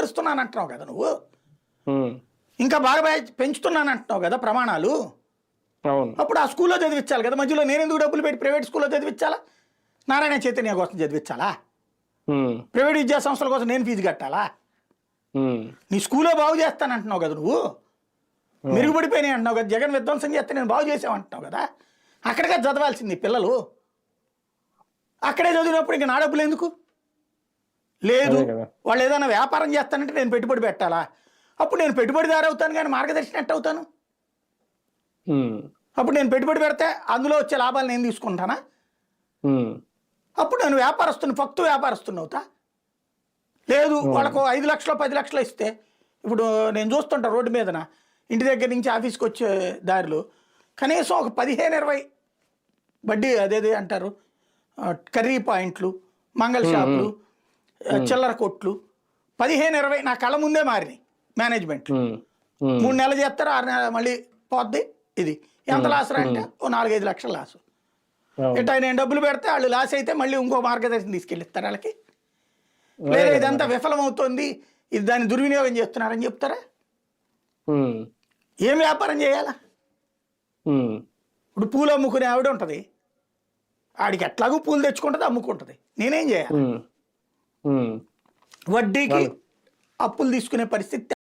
మెరుగుపరుస్తున్నాను అంటున్నావు కదా నువ్వు, ఇంకా బాగా పెంచుతున్నాను అంటున్నావు కదా ప్రమాణాలు. అవును. అప్పుడు ఆ స్కూల్లో చదివించాలి కదా, మధ్యలో నేను ఎందుకు డబ్బులు పెట్టి ప్రైవేట్ స్కూల్లో చదివించాలా? నారాయణ చైతన్య కోసం చదివించాలా? ప్రైవేట్ విద్యా సంస్థల కోసం నేను ఫీజు కట్టాలా? నీ స్కూల్లో బాగు చేస్తానంటున్నావు కదా నువ్వు, మెరుగుపడిపోయినాయి అంటున్నావు కదా, జగన్ విధ్వంసం చేస్తే నేను బాగు చేసామంటున్నావు కదా, అక్కడికే చదవాల్సింది పిల్లలు. అక్కడే చదివినప్పుడు ఇంకా నా డబ్బులు ఎందుకు? లేదు, వాళ్ళు ఏదైనా వ్యాపారం చేస్తానంటే నేను పెట్టుబడి పెట్టాలా? అప్పుడు నేను పెట్టుబడిదారు అవుతాను కానీ మార్గదర్శనం ఎట్ట అవుతాను? అప్పుడు నేను పెట్టుబడి పెడితే అందులో వచ్చే లాభాలు నేను తీసుకుంటానా? అప్పుడు నేను వ్యాపారస్తుని, ఫక్తు వ్యాపారస్తుని అవుతా? లేదు, వాళ్ళకు 5 లక్షలు 10 లక్షలు ఇస్తే, ఇప్పుడు నేను చూస్తుంటా రోడ్డు మీదన ఇంటి దగ్గర నుంచి ఆఫీస్కి వచ్చే దారిలో కనీసం ఒక 15-20 వడ్డీ అదేది అంటారు కర్రీ పాయింట్లు, మంగళ షాపులు, చిల్లర కొట్లు 15-20 నా కళ్ళ ముందే మారినాయి. మేనేజ్మెంట్ 3 నెలలు చేస్తారు, 6 నెలలు మళ్ళీ పోద్ది. ఇది ఎంత లాస్ అంటే ఓ 4-5 లక్షల లాసు. ఇట్లా నేను డబ్బులు పెడితే వాళ్ళు లాస్ అయితే మళ్ళీ ఇంకో మార్గదర్శనం తీసుకెళ్ళిస్తారు వాళ్ళకి. లేదా ఇదంతా విఫలమవుతోంది, ఇది దాన్ని దుర్వినియోగం చేస్తున్నారని చెప్తారా? ఏం వ్యాపారం చేయాలా? ఇప్పుడు పూలు అమ్ముకునే ఆవిడ ఉంటుంది, ఆడికి ఎట్లాగూ పూలు తెచ్చుకుంటుంది, అమ్ముకుంటుంది. నేనేం చేయాలి? వడ్డీకి అప్పులు తీసుకునే పరిస్థితి